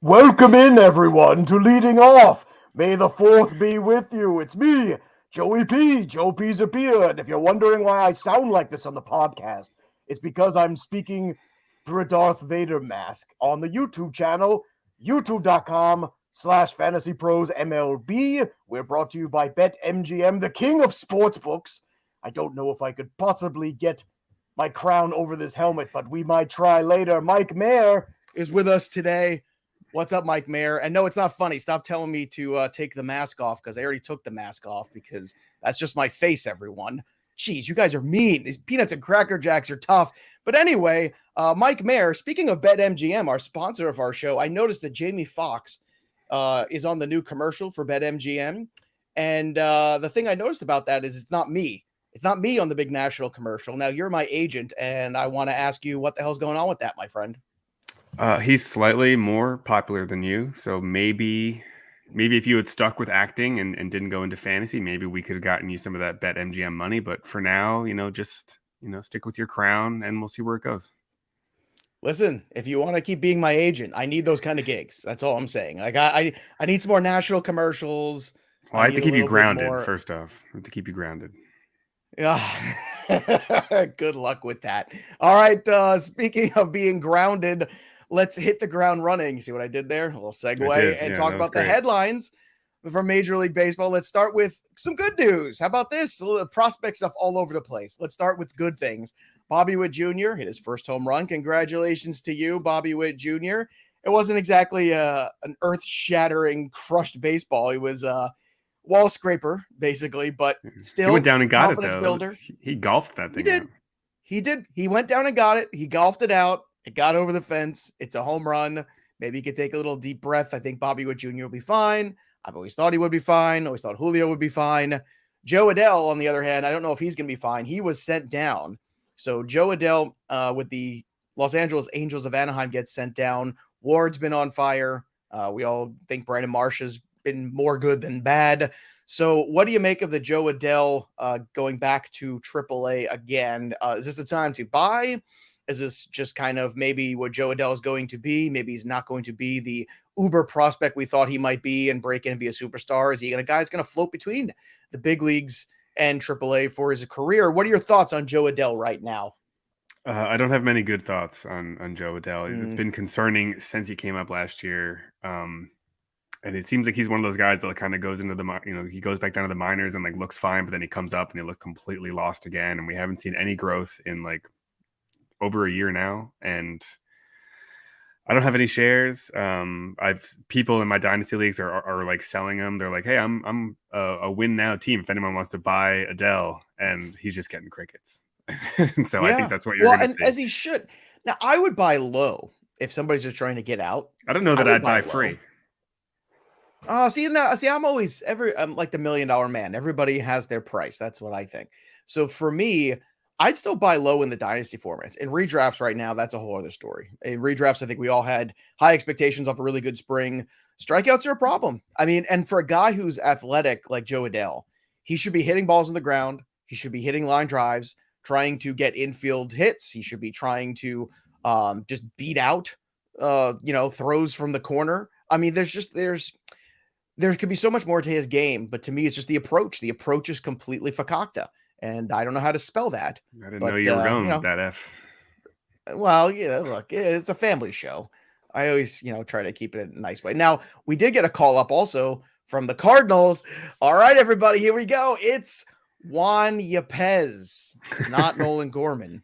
Welcome in, everyone, to Leading Off. May the 4th be with you. It's me, Joey P. Joe P's appeared. If you're wondering why I sound like this on the podcast, it's because I'm speaking through a Darth Vader mask on the YouTube channel, youtube.com/FantasyPros MLB. We're brought to you by BetMGM, the king of sportsbooks. I don't know if I could possibly get my crown over this helmet, but we might try later. Mike Mayer is with us today. What's up, Mike Mayer? And no, it's not funny. Stop telling me to take the mask off because I already took the mask off because that's just my face, everyone. Jeez, you guys are mean. These peanuts and Cracker Jacks are tough. But anyway, Mike Mayer, speaking of BetMGM, our sponsor of our show, I noticed that Jamie Foxx is on the new commercial for BetMGM. And the thing I noticed about that is it's not me. It's not me on the big national commercial. Now, you're my agent, and I want to ask you what the hell's going on with that, my friend. He's slightly more popular than you, so maybe if you had stuck with acting and didn't go into fantasy, maybe we could have gotten you some of that BetMGM money. But for now, just stick with your crown, and we'll see where it goes. Listen, if you want to keep being my agent, I need those kind of gigs. That's all I'm saying. Like I need some more national commercials. Well, I have to keep you grounded. First off, I have to keep you grounded. Yeah. Good luck with that. All right. Speaking of being grounded, let's hit the ground running. See what I did there? A little segue and talk about the headlines from Major League Baseball. Let's start with some good news. How about this? A little prospect stuff all over the place. Let's start with good things. Bobby Witt Jr. hit his first home run. Congratulations to you, Bobby Witt Jr. It wasn't exactly an earth-shattering crushed baseball. It was wall scraper, basically, but still he went down and got it, though. Builder. He golfed that thing. He did. He went down and got it. He golfed it out. It got over the fence. It's a home run. Maybe he could take a little deep breath. I think Bobby Witt Jr. will be fine. I've always thought he would be fine. Always thought Julio would be fine. Joe Adell, on the other hand, I don't know if he's going to be fine. He was sent down. So Joe Adell with the Los Angeles Angels of Anaheim gets sent down. Ward's been on fire. We all think Brandon Marsh has been more good than bad. So what do you make of the Joe Adell going back to AAA again? Is this the time to buy? Is this just kind of maybe what Joe Adell is going to be? Maybe he's not going to be the uber prospect we thought he might be and break in and be a superstar. Is he a guy that's going to float between the big leagues and AAA for his career? What are your thoughts on Joe Adell right now? I don't have many good thoughts on Joe Adell. It's been concerning since he came up last year. And it seems like he's one of those guys that kind of goes into he goes back down to the minors and looks fine, but then he comes up and he looks completely lost again. And we haven't seen any growth in over a year now. And I don't have any shares. People in my dynasty leagues are selling him. They're like, hey, I'm a win now team if anyone wants to buy Adell, and he's just getting crickets. So I think that's what you're going to see. As he should. Now I would buy low if somebody's just trying to get out. I don't know that I'd buy free. I'm like the $1 million man. Everybody has their price. That's what I think. So for me, I'd still buy low in the dynasty formats. In redrafts right now, that's a whole other story. In redrafts, I think we all had high expectations off a really good spring. Strikeouts are a problem. I mean, and for a guy who's athletic like Joe Adell, he should be hitting balls on the ground. He should be hitting line drives, trying to get infield hits. He should be trying to just beat out, throws from the corner. I mean, there could be so much more to his game, but to me, it's just the approach. The approach is completely fakakta, and I don't know how to spell that. I didn't know you were going with that F. Well, yeah, look, it's a family show. I always, try to keep it a nice way. Now, we did get a call up also from the Cardinals. All right, everybody, here we go. It's Juan Yepez. It's not Nolan Gorman.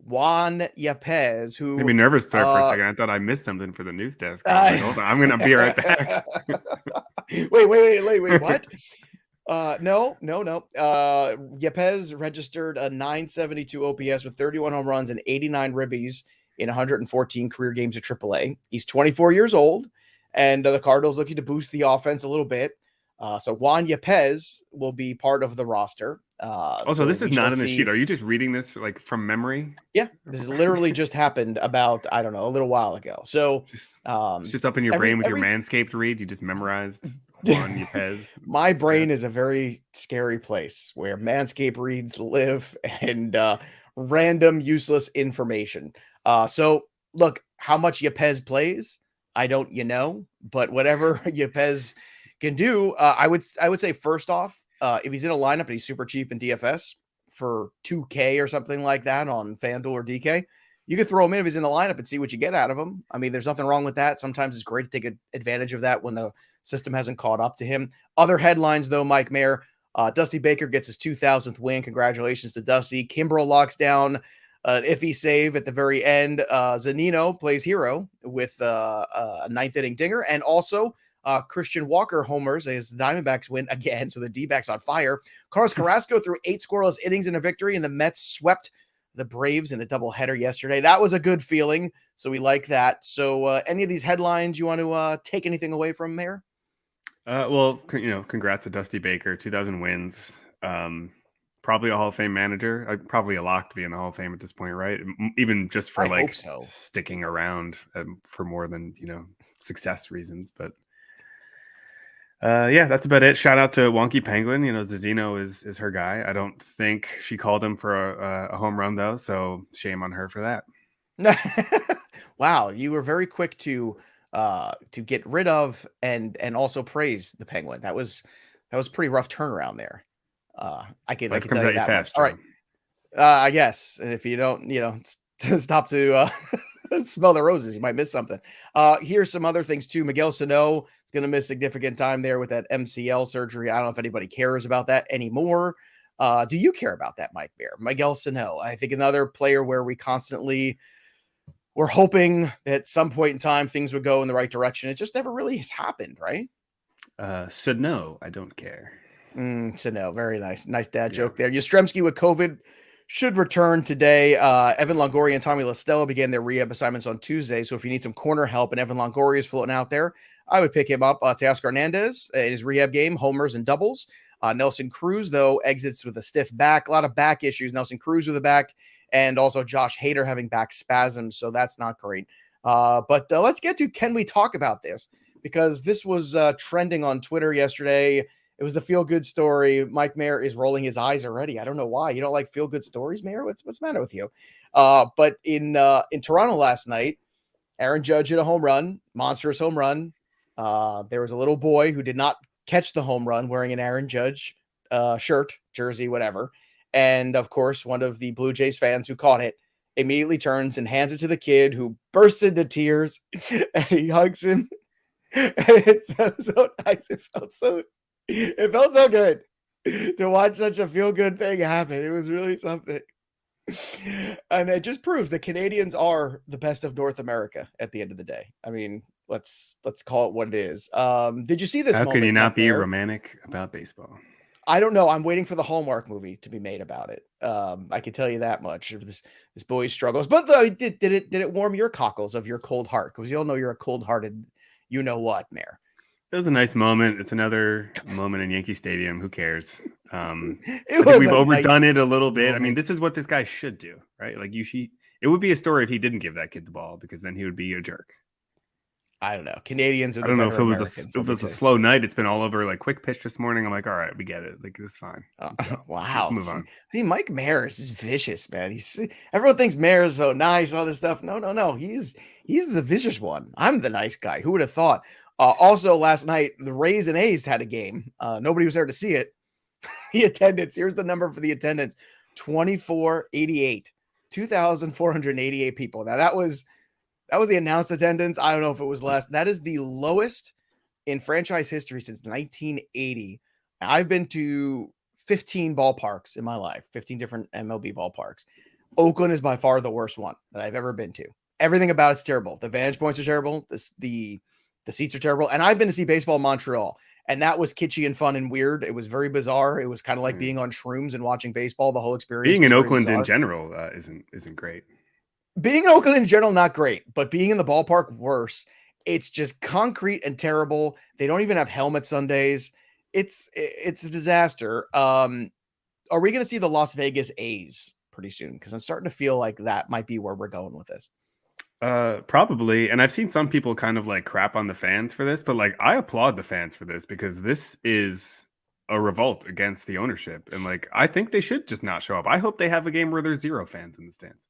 Juan Yepez, who made me nervous there for a second. I thought I missed something for the news desk. Hold on, I'm going to be right back. Wait, what? No. Yepez registered a 972 OPS with 31 home runs and 89 ribbies in 114 career games at AAA. He's 24 years old, and the Cardinals looking to boost the offense a little bit. So Juan Yepez will be part of the roster. So this is not in the sheet. Are you just reading this from memory? Yeah, this has literally just happened about, I don't know, a little while ago. So it's just up in your brain with your Manscaped read. You just memorized Juan Yepez. My brain is a very scary place where Manscaped reads live and random useless information. So look, how much Yepez plays, I don't, but whatever Yepez can do, I would say first off, if he's in a lineup and he's super cheap in DFS for 2K or something like that on FanDuel or DK, you could throw him in if he's in the lineup and see what you get out of him. I mean, there's nothing wrong with that. Sometimes it's great to take advantage of that when the system hasn't caught up to him. Other headlines, though, Mike Mayer, Dusty Baker gets his 2,000th win. Congratulations to Dusty. Kimbrel locks down an iffy save at the very end. Zanino plays hero with a ninth inning dinger. And also Christian Walker homers as the Diamondbacks win again. So the D-backs on fire. Carlos Carrasco threw 8 scoreless innings in a victory, and the Mets swept the Braves in a doubleheader yesterday. That was a good feeling. So we like that. So any of these headlines you want to take anything away from, Mayor? Well, congrats to Dusty Baker, 2,000 wins. Probably a Hall of Fame manager. Probably a lock to be in the Hall of Fame at this point, right? Even just for sticking around for more than success reasons. But yeah, that's about it. Shout out to Wonky Penguin. Zazino is her guy. I don't think she called him for a home run though, so shame on her for that. Wow, you were very quick to get rid of and also praise the Penguin. That was pretty rough turnaround there. I can tell you that fast. All right. I guess. And if you don't, stop to smell the roses, you might miss something. Here's some other things too. Miguel Sano is going to miss significant time there with that MCL surgery. I don't know if anybody cares about that anymore. Do you care about that, Mike Bear? Miguel Sano, I think another player where we're hoping that at some point in time things would go in the right direction. It just never really has happened, right? Said no, I don't care. Sano, very nice dad joke there. Yastrzemski with COVID should return today. Evan Longoria and Tommy LaStella began their rehab assignments on Tuesday. So if you need some corner help and Evan Longoria is floating out there, I would pick him up. Teoscar Hernandez in his rehab game, homers and doubles. Nelson Cruz, though, exits with a stiff back. A lot of back issues. Nelson Cruz with a back, and also Josh Hader having back spasms. So that's not great. But let's get to, can we talk about this? Because this was trending on Twitter yesterday. It was the feel-good story. Mike Mayer is rolling his eyes already. I don't know why. You don't like feel-good stories, Mayer? What's the matter with you? But in Toronto last night, Aaron Judge hit a home run, monstrous home run. There was a little boy who did not catch the home run wearing an Aaron Judge shirt, jersey, whatever. And, of course, one of the Blue Jays fans who caught it immediately turns and hands it to the kid, who bursts into tears. And he hugs him. And it's so nice. It felt so good to watch such a feel-good thing happen. It was really something. And it just proves that Canadians are the best of North America at the end of the day. I mean, let's call it what it is. Did you see this? How can you not be romantic about baseball? I don't know. I'm waiting for the Hallmark movie to be made about it. I can tell you that much. This boy's struggles. But did it warm your cockles of your cold heart? Because you all know you're a cold-hearted, you know what, Mayor. It was a nice moment. It's another moment in Yankee Stadium. Who cares? We've overdone it a little bit. I mean, this is what this guy should do, right? Like it would be a story if he didn't give that kid the ball, because then he would be a jerk. I don't know. Canadians are. I don't know if it was a slow night. It's been all over. Like, quick pitch this morning. I'm like, all right, we get it. Like, this is fine. Wow. Let's move on. See, Mike Maris is vicious, man. Everyone thinks Maris is so nice, all this stuff. No. He's the vicious one. I'm the nice guy. Who would have thought? Also, last night, the Rays and A's had a game. Nobody was there to see it. The attendance, here's the number for the attendance, 2,488, 2,488 people. Now, that was the announced attendance. I don't know if it was less. That is the lowest in franchise history since 1980. I've been to 15 ballparks in my life, 15 different MLB ballparks. Oakland is by far the worst one that I've ever been to. Everything about it's terrible. The vantage points are terrible. The seats are terrible. And I've been to see baseball in Montreal, and that was kitschy and fun and weird. It was very bizarre. It was kind of like being on shrooms and watching baseball. The whole experience. Being in Oakland in general isn't great. Being in Oakland in general, not great, but being in the ballpark, worse. It's just concrete and terrible. They don't even have helmets Sundays. It's a disaster. Are we going to see the Las Vegas A's pretty soon? Because I'm starting to feel like that might be where we're going with this. Probably. And I've seen some people kind of like crap on the fans for this, but like I applaud the fans for this, because this is a revolt against the ownership. And like, I think they should just not show up. I hope they have a game where there's 0 fans in the stands.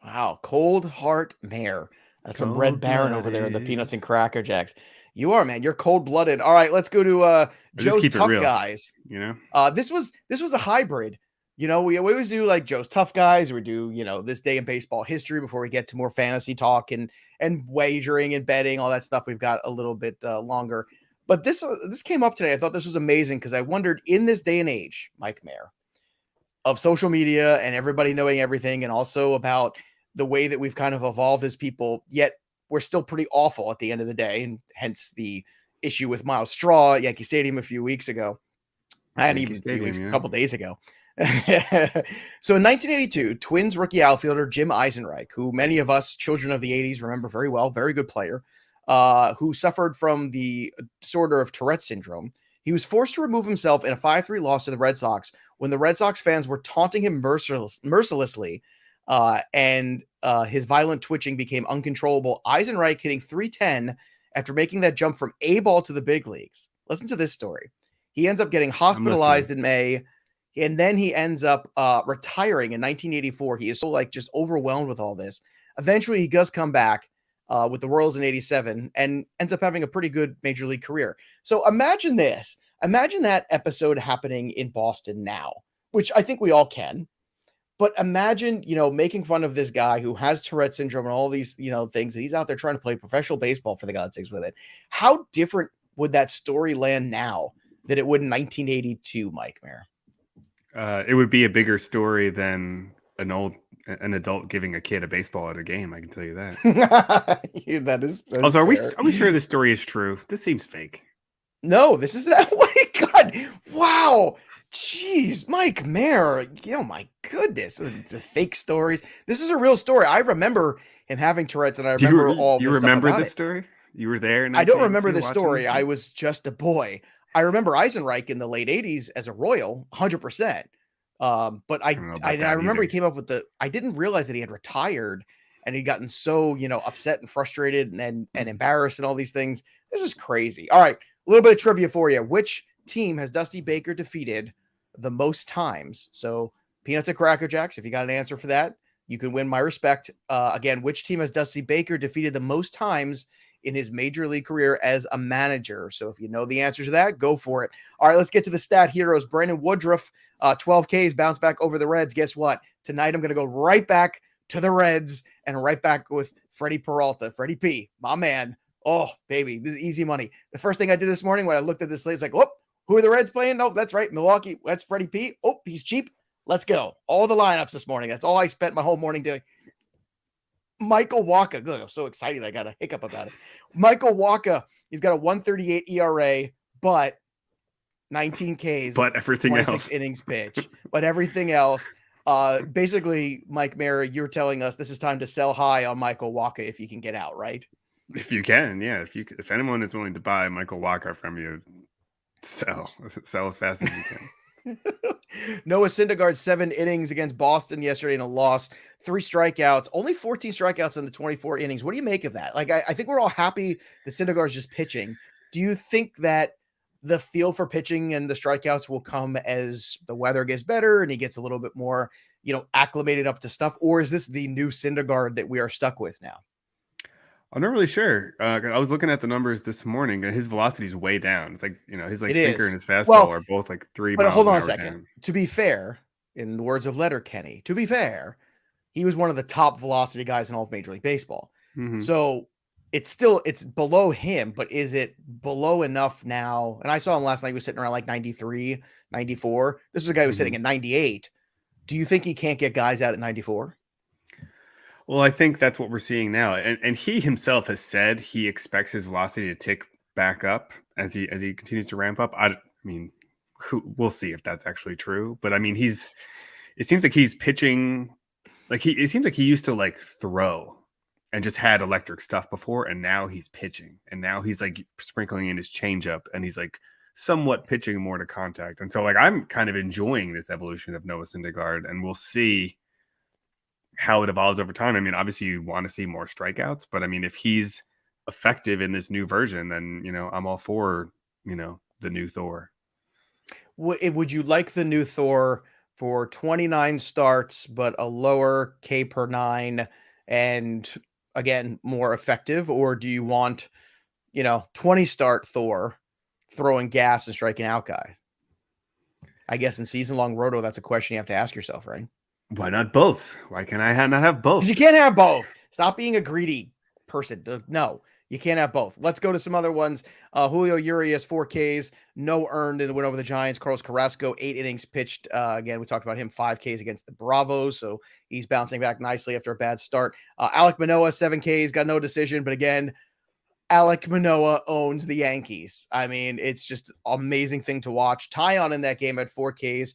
Wow. Cold heart Mayor. That's from Red Baron over there in the Cold-blooded. Peanuts and Cracker Jacks. You are, man. You're cold-blooded. All right, let's go to I just Joe's keep it Tough real, Guys. you know? This was a hybrid. We always do like Joe's Tough Guys. We do, this day in baseball history before we get to more fantasy talk and wagering and betting, all that stuff. We've got a little bit longer. But this came up today. I thought this was amazing because I wondered, in this day and age, Mike Mayer, of social media and everybody knowing everything, and also about the way that we've kind of evolved as people, yet we're still pretty awful at the end of the day, and hence the issue with Miles Straw at Yankee Stadium a few weeks ago. And even a couple days ago. So in 1982, Twins rookie outfielder Jim Eisenreich, who many of us children of the 80s remember very well, very good player, who suffered from the disorder of Tourette syndrome. He was forced to remove himself in a 5-3 loss to the Red Sox when the Red Sox fans were taunting him mercilessly, and his violent twitching became uncontrollable. Eisenreich hitting .310 after making that jump from A ball to the big leagues. Listen to this story. He ends up getting hospitalized in May, and then he ends up retiring in 1984. He is so just overwhelmed with all this. Eventually, he does come back with the Royals in 87 and ends up having a pretty good major league career. So imagine this. Imagine that episode happening in Boston now, which I think we all can. But imagine, making fun of this guy who has Tourette syndrome and all these, things. He's out there trying to play professional baseball, for the God's sakes, with it. How different would that story land now than it would in 1982, Mike Mayer? It would be a bigger story than an adult giving a kid a baseball at a game. I can tell you that. Yeah, that is also, are we sure this story is true? This seems fake. No, this is oh my God. Wow. Jeez, Mike Mayer. Oh my goodness. The fake stories. This is a real story. I remember him having Tourette's, and I remember all you remember this story? You were there? I don't remember the story. I was just a boy. I remember Eisenreich in the late 80s as a Royal, 100%. But I remember he came up with I didn't realize that he had retired and he'd gotten so, upset and frustrated and embarrassed and all these things. This is crazy. All right. A little bit of trivia for you. Which team has Dusty Baker defeated the most times? So Peanuts and Cracker Jacks, if you got an answer for that, you can win my respect. Again, which team has Dusty Baker defeated the most times in his major league career as a manager? So if you know the answer to that, go for it. All right, let's get to the stat heroes. Brandon Woodruff, 12 Ks, bounce back over the Reds. Guess what? Tonight I'm going to go right back to the Reds and right back with Freddie Peralta. Freddie P, my man. Oh, baby, this is easy money. The first thing I did this morning when I looked at this slate, it's like, whoop, who are the Reds playing? Nope, that's right, Milwaukee. That's Freddie P. Oh, he's cheap. Let's go. All the lineups this morning. That's all I spent my whole morning doing. Michael Wacha. Good. I'm so excited. I got a hiccup about it. Michael Wacha, he's got a 1.38 ERA, but 19 Ks. But everything 26 else. innings pitch. But everything else. Basically, Mike Mayer, you're telling us this is time to sell high on Michael Wacha if you can get out, right? If you can, yeah. If anyone is willing to buy Michael Wacha from you, sell as fast as you can. Noah Syndergaard, 7 innings against Boston yesterday in a loss, 3 strikeouts, only 14 strikeouts in the 24 innings. What do you make of that? I think we're all happy that Syndergaard's just pitching. Do you think that the feel for pitching and the strikeouts will come as the weather gets better and he gets a little bit more, acclimated up to stuff? Or is this the new Syndergaard that we are stuck with now? I'm not really sure. I was looking at the numbers this morning, and his velocity is way down. It's like, his sinker and his fastball are both like 3 miles. But hold on a an hour second. down. To be fair, in the words of Letterkenny, to be fair, he was one of the top velocity guys in all of Major League Baseball. Mm-hmm. So it's below him, but is it below enough now? And I saw him last night. He was sitting around like 93, 94. This is a guy who was sitting at 98. Do you think he can't get guys out at 94? Well, I think that's what we're seeing now. And he himself has said he expects his velocity to tick back up as he continues to ramp up. I mean, we'll see if that's actually true. But I mean, it seems like he's pitching it seems like he used to throw and just had electric stuff before, and now he's pitching, and now he's sprinkling in his changeup, and he's somewhat pitching more to contact. And so I'm kind of enjoying this evolution of Noah Syndergaard, and we'll see how it evolves over time. I mean, obviously you want to see more strikeouts, but I mean, if he's effective in this new version, then, I'm all for, the new Thor. Would you like the new Thor for 29 starts, but a lower K per 9 and again, more effective, or do you want, 20 start Thor throwing gas and striking out guys? I guess in season-long roto, that's a question you have to ask yourself, right? Why not both? Why can I not have both? Because you can't have both. Stop being a greedy person. No, you can't have both. Let's go to some other ones. Julio Urias, 4 Ks, no earned in the win over the Giants. Carlos Carrasco, 8 innings pitched. Again, we talked about him, 5 Ks against the Bravos, so he's bouncing back nicely after a bad start. Alek Manoah, 7 Ks, got no decision, but again, Alek Manoah owns the Yankees. I mean, it's just amazing thing to watch. Tyon in that game at 4 Ks.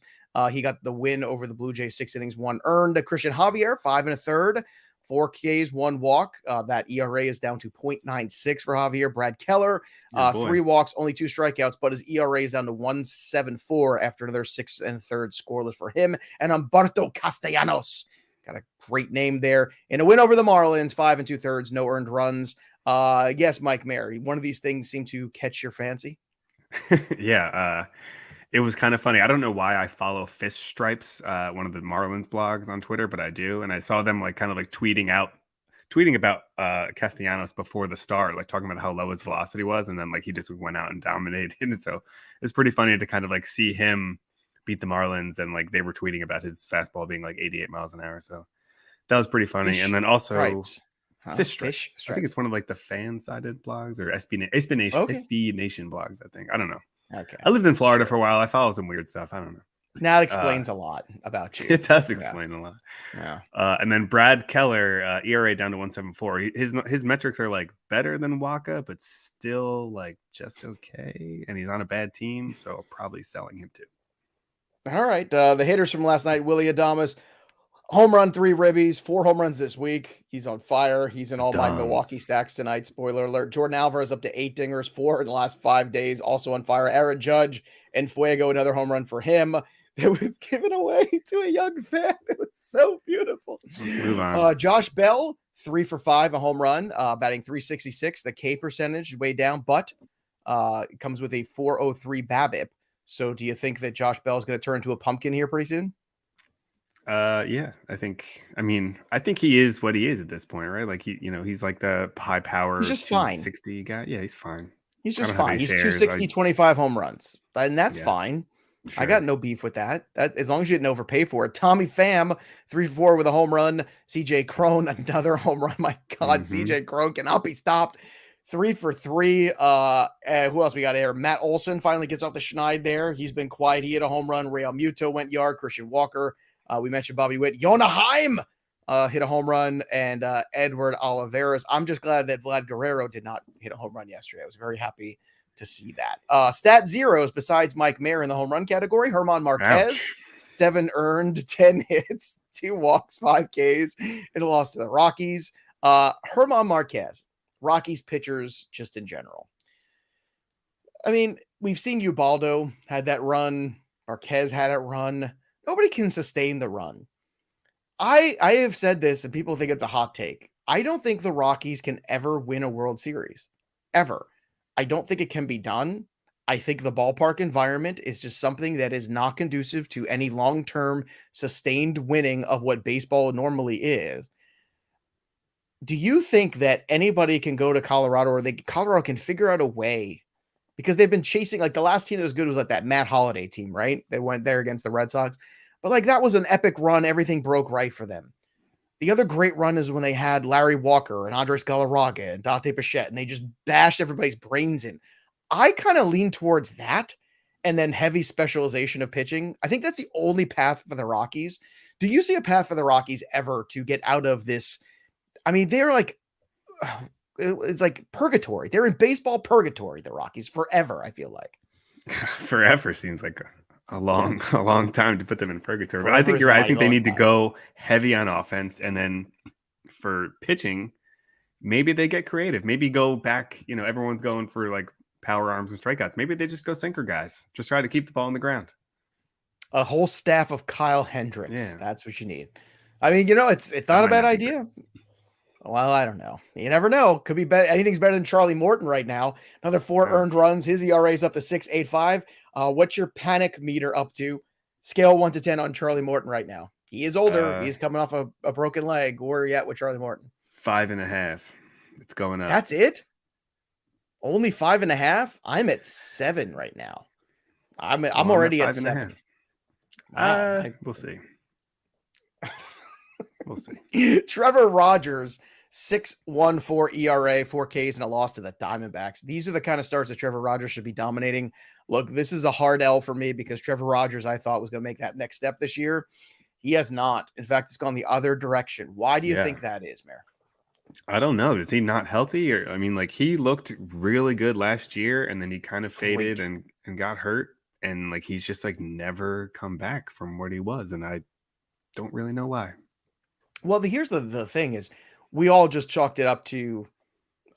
He got the win over the Blue Jays, 6 innings, 1 earned. Christian Javier, 5 1/3, 4 Ks, 1 walk. That ERA is down to 0.96 for Javier. Brad Keller, 3 walks, only 2 strikeouts, but his ERA is down to 1.74 after another 6 1/3 scoreless for him. And Humberto Castellanos, got a great name there. In a win over the Marlins, 5 2/3, no earned runs. Yes, Mike Mary, one of these things seemed to catch your fancy. Yeah. It was kind of funny. I don't know why I follow Fist Stripes, one of the Marlins blogs on Twitter, but I do. And I saw them tweeting about Castellanos before the start, like talking about how low his velocity was. And then he just went out and dominated. And so it's pretty funny to kind of see him beat the Marlins. And they were tweeting about his fastball being 88 miles an hour. So that was pretty funny. And then also Stripes. Fish Stripes. I think it's one of the fan-sided blogs or SB Nation blogs, I think. I don't know. Okay. I lived in Florida for a while. I follow some weird stuff. I don't know. Now it explains a lot about you. It does explain a lot. Yeah. And then Brad Keller, ERA down to 1.74. His metrics are better than Waka, but still just okay. And he's on a bad team, so I'm probably selling him too. All right. The hitters from last night, Willy Adames, home run, 3 ribbies, 4 home runs this week. He's on fire. He's in all my Milwaukee stacks tonight. Spoiler alert. Jordan Alvarez up to 8 dingers, 4 in the last 5 days. Also on fire. Aaron Judge and Fuego, another home run for him. It was given away to a young fan. It was so beautiful. Let's move on. Josh Bell, 3 for 5, a home run, batting 366. The K percentage is way down, but it comes with a 403 BABIP. So do you think that Josh Bell is going to turn into a pumpkin here pretty soon? Yeah, I think he is what he is at this point, right? He's the high power, he's just fine. 60 guy. Yeah, he's fine. He's just fine. He's 260, 25 home runs. And that's fine. Sure. I got no beef with that. As long as you didn't overpay for it. Tommy Pham, 3 for 4 with a home run. CJ Cron, another home run. My God, CJ Cron cannot be stopped. 3 for 3. Who else we got here? Matt Olson finally gets off the schneid there. He's been quiet. He hit a home run. Real Muto went yard. Christian Walker. We mentioned Bobby Witt. Yona Heim hit a home run, and Edward Olivares. I'm just glad that Vlad Guerrero did not hit a home run yesterday. I was very happy to see that. Stat zeros besides Mike Mayer in the home run category. Herman Marquez, 7 earned, 10 hits, 2 walks, 5 Ks in a loss to the Rockies. Herman Marquez, Rockies pitchers just in general. I mean, we've seen Ubaldo had that run. Marquez had it run. Nobody can sustain the run. I have said this, and people think it's a hot take. I don't think the Rockies can ever win a World Series. Ever. I don't think it can be done. I think the ballpark environment is just something that is not conducive to any long-term sustained winning of what baseball normally is. Do you think that anybody can go to Colorado, or Colorado can figure out a way? Because they've been chasing, the last team that was good was that Matt Holliday team, right? They went there against the Red Sox. But that was an epic run. Everything broke right for them. The other great run is when they had Larry Walker and Andres Galarraga and Dante Bichette, and they just bashed everybody's brains in. I kind of lean towards that, and then heavy specialization of pitching. I think that's the only path for the Rockies. Do you see a path for the Rockies ever to get out of this? I mean, they're it's like purgatory. They're in baseball purgatory, the Rockies, forever, I feel like. Forever seems like a long time to put them in purgatory. But I think you're right. I think they need to go heavy on offense, and then for pitching, maybe they get creative. Maybe go back, everyone's going for power arms and strikeouts. Maybe they just go sinker guys. Just try to keep the ball on the ground. A whole staff of Kyle Hendricks. Yeah. That's what you need. I mean, it's not a bad idea. Well, I don't know. You never know. Could be better. Anything's better than Charlie Morton right now. Another 4 earned runs. His ERA is up to 6.85. What's your panic meter up to? Scale 1 to 10 on Charlie Morton right now. He is older. He's coming off a broken leg. Where are you at with Charlie Morton? 5.5. It's going up. That's it? Only 5.5? I'm at 7 right now. I'm already at 7. Wow. We'll see. We'll see. Trevor Rogers, 6.14 ERA, 4 Ks, and a loss to the Diamondbacks. These are the kind of starts that Trevor Rogers should be dominating. Look, this is a hard L for me because Trevor Rogers, I thought, was going to make that next step this year. He has not. In fact, it's gone the other direction. Why do you think that is, Mayor? I don't know. Is he not healthy? Or I mean, like, he looked really good last year, and then he kind of faded and got hurt. And like, he's just like never come back from what he was. And I don't really know why. Well, here's the thing is we all just chalked it up to,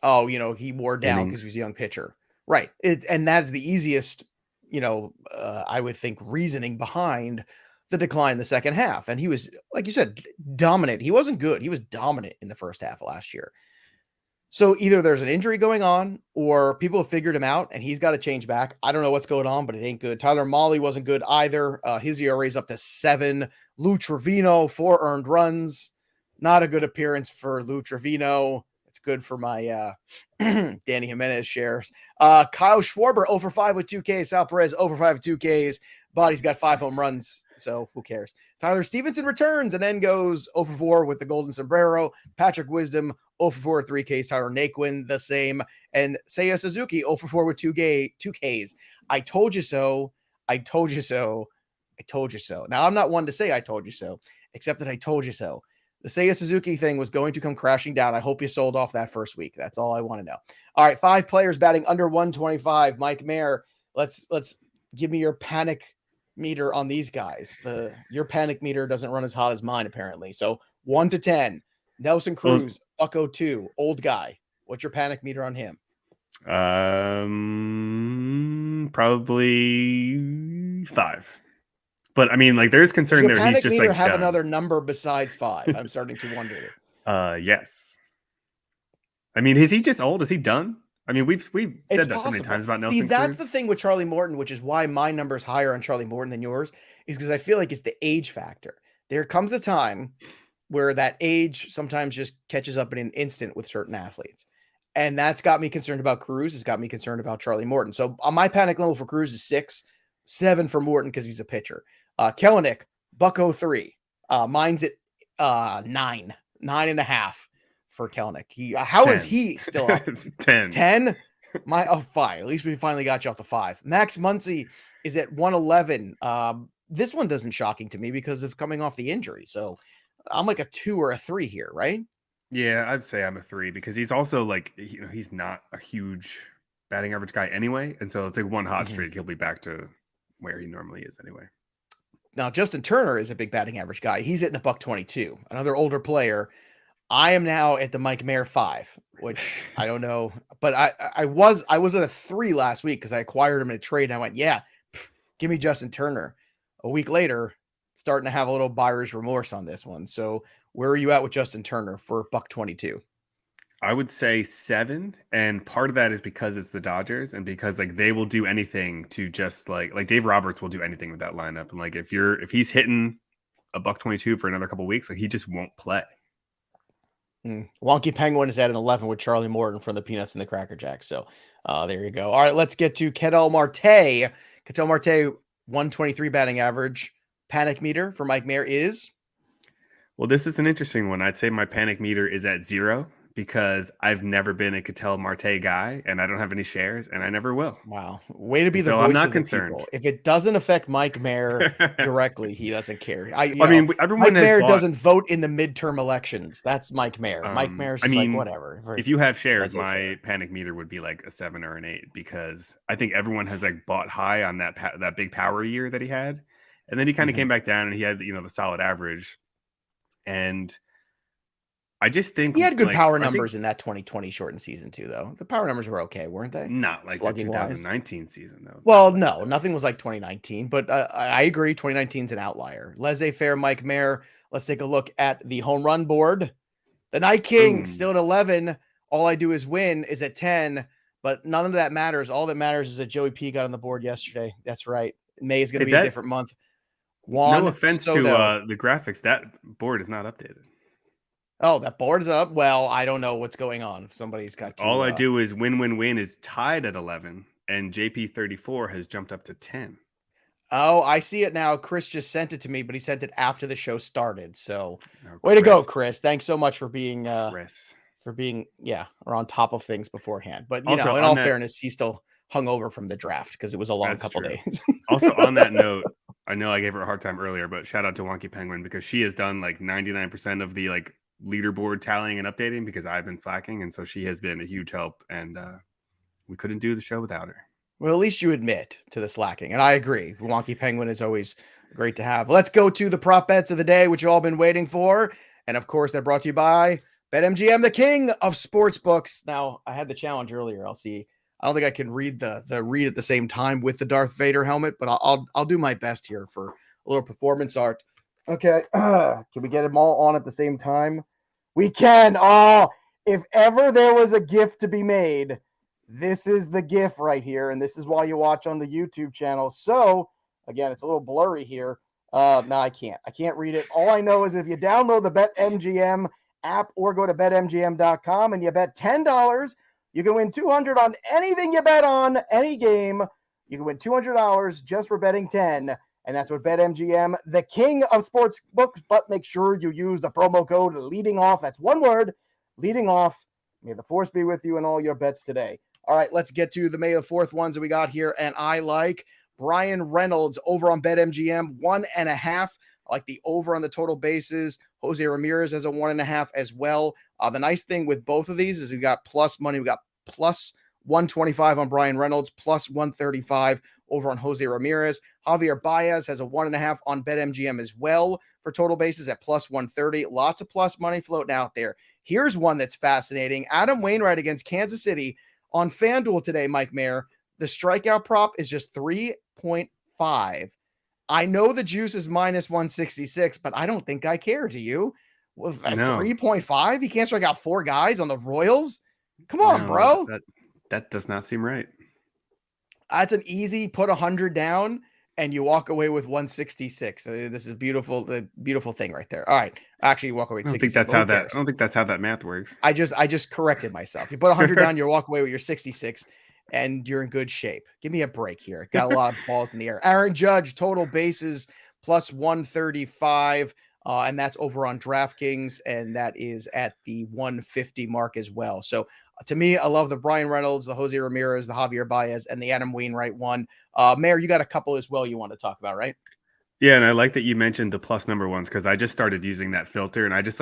he wore down because he was a young pitcher. Right. And that's the easiest, I would think reasoning behind the decline in the second half. And he was, like you said, dominant. He wasn't good. He was dominant in the first half of last year. So either there's an injury going on or people have figured him out and he's got to change back. I don't know what's going on, but it ain't good. Tyler Mahle wasn't good either. His ERA is up to 7. Lou Trevino, 4 earned runs. Not a good appearance for Lou Trevino. It's good for my Danny Jimenez shares. Kyle Schwarber, 0 for 5 with 2 Ks. Sal Perez, 0 for 5 with 2 Ks. Body's got 5 home runs, so who cares? Tyler Stevenson returns and then goes 0 for 4 with the golden sombrero. Patrick Wisdom, 0 for 4 with 3 Ks. Tyler Naquin, the same. And Seiya Suzuki, 0 for 4 with 2 Ks. I told you so. I told you so. I told you so. Now, I'm not one to say I told you so, except that I told you so. The Seiya Suzuki thing was going to come crashing down. I hope you sold off that first week. That's all I want to know. All right, 5 players batting under 125. Mike Mayer, let's give me your panic meter on these guys. Your panic meter doesn't run as hot as mine, apparently. So 1 to 10. Nelson Cruz, Bucko 2, old guy. What's your panic meter on him? Probably 5. But I mean, like, there's concern there. He's just like have another number besides 5. I'm starting to wonder. Yes. I mean, is he just old? Is he done? I mean, we've said that so many times about Nelson Cruz. That's the thing with Charlie Morton, which is why my number is higher on Charlie Morton than yours, is because I feel like it's the age factor. There comes a time where that age sometimes just catches up in an instant with certain athletes. And that's got me concerned about Cruz. It's got me concerned about Charlie Morton. So on my panic level for Cruz is 6, 7 for Morton because he's a pitcher. Kelenic, Bucko 3. Mine's at 9.5 for Kelenic. How 10. Is he still up? 10. 10? 5. At least we finally got you off the 5. Max Muncy is at 111. This one doesn't shocking to me because of coming off the injury. So I'm like a 2 or a 3 here, right? Yeah, I'd say I'm a 3 because he's also like, he's not a huge batting average guy anyway. And so it's like one hot streak. He'll be back to where he normally is anyway. Now, Justin Turner is a big batting average guy. He's hitting $122, another older player. I am now at the Mike Mayer 5, which I don't know, but I was at a 3 last week because I acquired him in a trade. And I went, give me Justin Turner. A week later, starting to have a little buyer's remorse on this one. So where are you at with Justin Turner for $122? I would say 7, and part of that is because it's the Dodgers, and because like they will do anything to just like Dave Roberts will do anything with that lineup, and like if he's hitting $122 for another couple of weeks, like he just won't play. Wonky Penguin is at an 11 with Charlie Morton from the Peanuts and the Cracker Jacks. So there you go. All right, let's get to Ketel Marte. Ketel Marte, 123 batting average. Panic meter for Mike Mayer is? Well, this is an interesting one. I'd say my panic meter is at 0. Because I've never been a Ketel Marte guy, and I don't have any shares, and I never will. Wow, way to be the voice I'm not of concerned. The people. If it doesn't affect Mike Mayer directly, he doesn't care. Everyone Mike Mayer doesn't vote in the midterm elections. That's Mike Mayer. Mike Mayer's just like whatever. If you have shares, my panic meter would be like a 7 or an 8 because I think everyone has like bought high on that big power year that he had, and then he kind of came back down and he had the solid average, and I just think he had good power numbers in that 2020 shortened season too, though. The power numbers were okay, weren't they? Not like the 2019 season, though. Well, no, nothing was like 2019, but I agree. 2019 is an outlier. Laissez-faire Mike Mayer. Let's take a look at the home run board. The Night King still at 11. All I do is win is at 10, but none of that matters. All that matters is that Joey P got on the board yesterday. That's right. May is going to be a different month. No offense to the graphics. That board is not updated. Oh, that board is up. Well, I don't know what's going on. Somebody's got All to. I do is win is tied at 11, and JP34 has jumped up to 10. Oh, I see it now. Chris just sent it to me, but he sent it after the show started. So, Oh, way to go, Chris. Thanks so much for being Chris. or on top of things beforehand. But Also, in on all that, fairness, he still hung over from the draft because it was a long that's couple true. days. Also, on that note, I know I gave her a hard time earlier, but shout out to Wonky Penguin because she has done like 99% of the like leaderboard tallying and updating because I've been slacking, and so she has been a huge help. And we couldn't do the show without her. Well, at least you admit to the slacking. And I agree. Wonky Penguin is always great to have. Let's go to the prop bets of the day, which you've all been waiting for. And of course, they're brought to you by BetMGM, the king of sports books. Now, I had the challenge earlier. I'll see. I don't think I can read the read at the same time with the Darth Vader helmet, but I'll do my best here for a little performance art. Okay. Can we get them all on at the same time? We can. Oh, if ever there was a gift to be made, this is the GIF right here, and this is why you watch on the YouTube channel. So, again, it's a little blurry here. No, I can't read it. All I know is if you download the BetMGM app or go to betmgm.com and you bet $10, you can win $200 on anything you bet on, any game. You can win $200 just for betting 10, and that's what BetMGM, the king of sports books. But make sure you use the promo code leading off. That's one word, leading off. May the force be with you in all your bets today. All right, let's get to the May the 4th ones that we got here. And I like Brian Reynolds over on BetMGM, 1.5. I like the over on the total bases. Jose Ramirez has a 1.5 as well. The nice thing with both of these is we got plus money. We got plus 125 on Brian Reynolds, plus 135 over on Jose Ramirez. Javier Baez has a 1.5 on BetMGM as well for total bases at plus 130. Lots of plus money floating out there. Here's one that's fascinating. Adam Wainwright against Kansas City. On FanDuel today, Mike Mayer, the strikeout prop is just 3.5. I know the juice is minus 166, but I don't think I care. Do you? With No. 3.5, he can't strike out 4 guys on the Royals? Come on, bro. That does not seem right. That's an easy put 100 down and you walk away with 166. This is beautiful, the beautiful thing right there. All right. Actually, you walk away with 66. I don't think that's how that math works. I just corrected myself. You put 100 down, you walk away with your 66 and you're in good shape. Give me a break here. Got a lot of balls in the air. Aaron Judge, total bases plus 135. And that's over on DraftKings, and that is at the 150 mark as well. So to me, I love the Brian Reynolds, the Jose Ramirez, the Javier Baez, and the Adam Wainwright one. Mayor, you got a couple as well you want to talk about, right? Yeah, and I like that you mentioned the plus number ones because I just started using that filter, and I just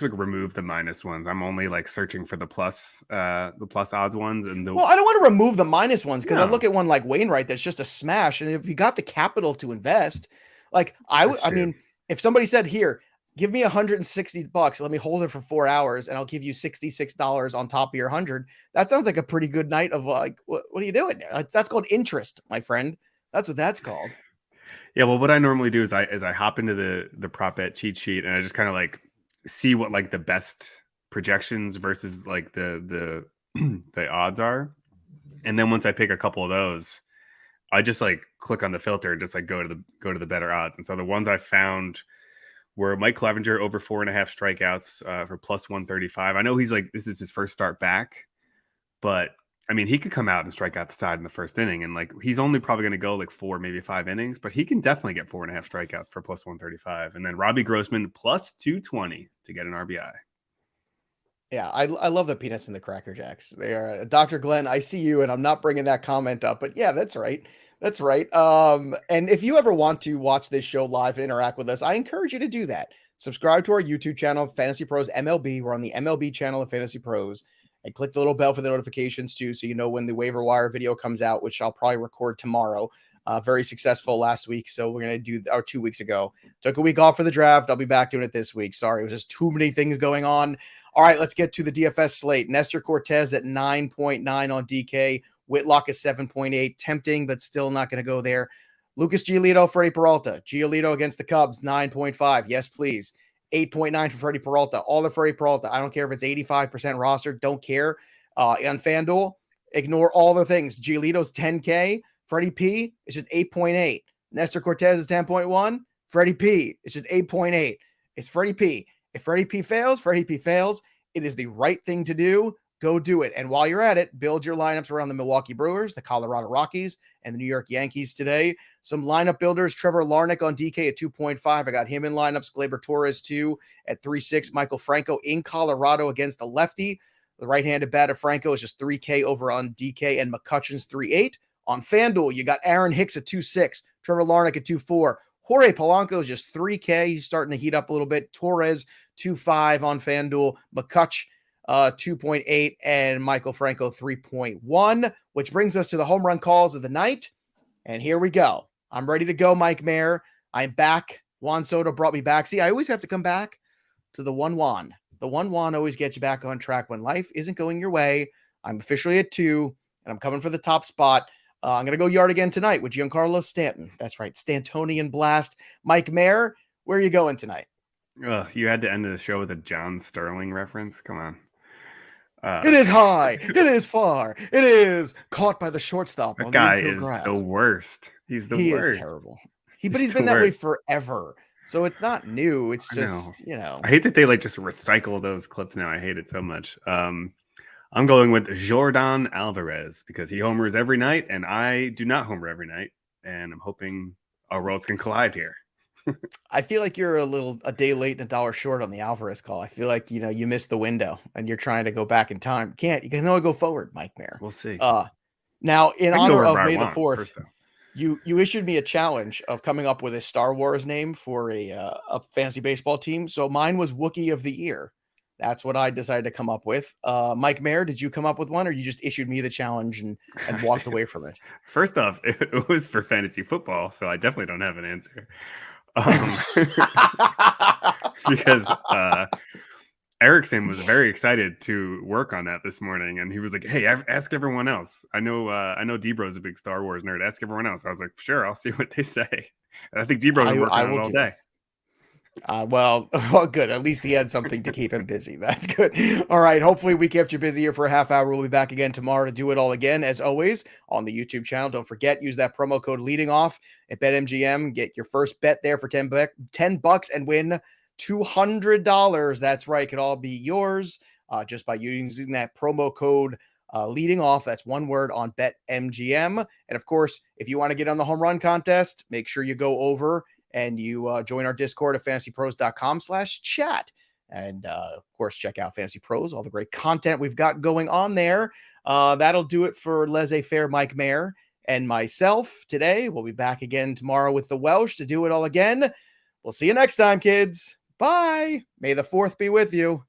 remove the minus ones. I'm only like searching for the plus odds ones. And well, I don't want to remove the minus ones because I look at one like Wainwright that's just a smash, and if you got the capital to invest, like I mean. If somebody said, here, give me $160, let me hold it for 4 hours and I'll give you $66 on top of your 100. That sounds like a pretty good night of like, what are you doing? That's called interest, my friend. That's what that's called. Yeah. Well, what I normally do is I hop into the prop bet cheat sheet and I just kind of like see what like the best projections versus like the the odds are. And then once I pick a couple of those, I just like click on the filter and just like go to the better odds. And so the ones I found were Mike Clevenger over 4.5 strikeouts for plus 135. I know he's like, this is his first start back, but I mean, he could come out and strike out the side in the first inning. And like, he's only probably going to go like 4, maybe 5 innings, but he can definitely get 4.5 strikeouts for plus 135. And then Robbie Grossman plus 220 to get an RBI. Yeah, I love the peanuts and the Cracker Jacks. They are Dr. Glenn. I see you, and I'm not bringing that comment up, but yeah, that's right. That's right. And if you ever want to watch this show live and interact with us, I encourage you to do that. Subscribe to our YouTube channel, Fantasy Pros MLB. We're on the MLB channel of Fantasy Pros, and click the little bell for the notifications too, so you know when the waiver wire video comes out, which I'll probably record tomorrow. Very successful last week, so we're gonna do 2 weeks ago. Took a week off for the draft. I'll be back doing it this week. Sorry, it was just too many things going on. All right, let's get to the DFS slate. Nestor Cortez at 9.9 on DK. Whitlock is 7.8. Tempting, but still not going to go there. Lucas Giolito, Freddie Peralta. Giolito against the Cubs, 9.5. Yes, please. 8.9 for Freddie Peralta. All the Freddie Peralta. I don't care if it's 85% roster. Don't care. On FanDuel, ignore all the things. Giolito's 10K. Freddie P is just 8.8. Nestor Cortez is 10.1. Freddie P is just 8.8. It's Freddie P. If Freddie P fails, it is the right thing to do. Go do it. And while you're at it, build your lineups around the Milwaukee Brewers, the Colorado Rockies, and the New York Yankees today. Some lineup builders, Trevor Larnach on DK at 2.5. I got him in lineups. Gleyber Torres 2 at 3.6. Michael Franco in Colorado against the lefty. The right-handed batter Franco is just 3K over on DK, and McCutcheon's 3.8. On FanDuel, you got Aaron Hicks at 2.6. Trevor Larnach at 2.4. Jorge Polanco is just 3K. He's starting to heat up a little bit. Torres 2.5 on FanDuel. McCutch 2.8, and Michael Franco 3.1, which brings us to the home run calls of the night. And here we go. I'm ready to go, Mike Mayer. I'm back. Juan Soto brought me back. See, I always have to come back to the one Juan. The one Juan always gets you back on track when life isn't going your way. I'm officially at 2, and I'm coming for the top spot. I'm going to go yard again tonight with Giancarlo Stanton. That's right, Stantonian blast. Mike Mayer, where are you going tonight? You had to end the show with a John Sterling reference. Come on. It is high. It is far. It is caught by the shortstop. That guy is the worst. He's the worst. He is terrible. But he's been that way forever. So it's not new. It's just, I hate that they just recycle those clips now. I hate it so much. I'm going with Jordan Alvarez because he homers every night, and I do not homer every night. And I'm hoping our worlds can collide here. I feel like you're a day late and $1 short on the Alvarez call. I feel like, you missed the window and you're trying to go back in time. You can only go forward, Mike Mayer. We'll see. Now, in honor of May the 4th, you issued me a challenge of coming up with a Star Wars name for a fantasy baseball team. So mine was Wookiee of the Year. That's what I decided to come up with. Mike Mayer, did you come up with one, or you just issued me the challenge and walked away from it? First off, it was for fantasy football, so I definitely don't have an answer. Because Erickson was very excited to work on that this morning, and he was like, "Hey, ask everyone else. I know Debro's a big Star Wars nerd. Ask everyone else." I was like, "Sure, I'll see what they say." And I think Debro's been working on it all day. Well, good. At least he had something to keep him busy. That's good. All right. Hopefully we kept you busy here for a half hour. We'll be back again tomorrow to do it all again, as always, on the YouTube channel. Don't forget, use that promo code leading off at BetMGM. Get your first bet there for $10 and win $200. That's right. It could all be yours just by using that promo code leading off. That's one word on BetMGM. And of course, if you want to get on the home run contest, make sure you go over and you join our Discord at fantasypros.com/chat. And of course, check out Fantasy Pros, all the great content we've got going on there. That'll do it for laissez-faire Mike Mayer and myself today. We'll be back again tomorrow with the Welsh to do it all again. We'll see you next time, kids. Bye. May the 4th be with you.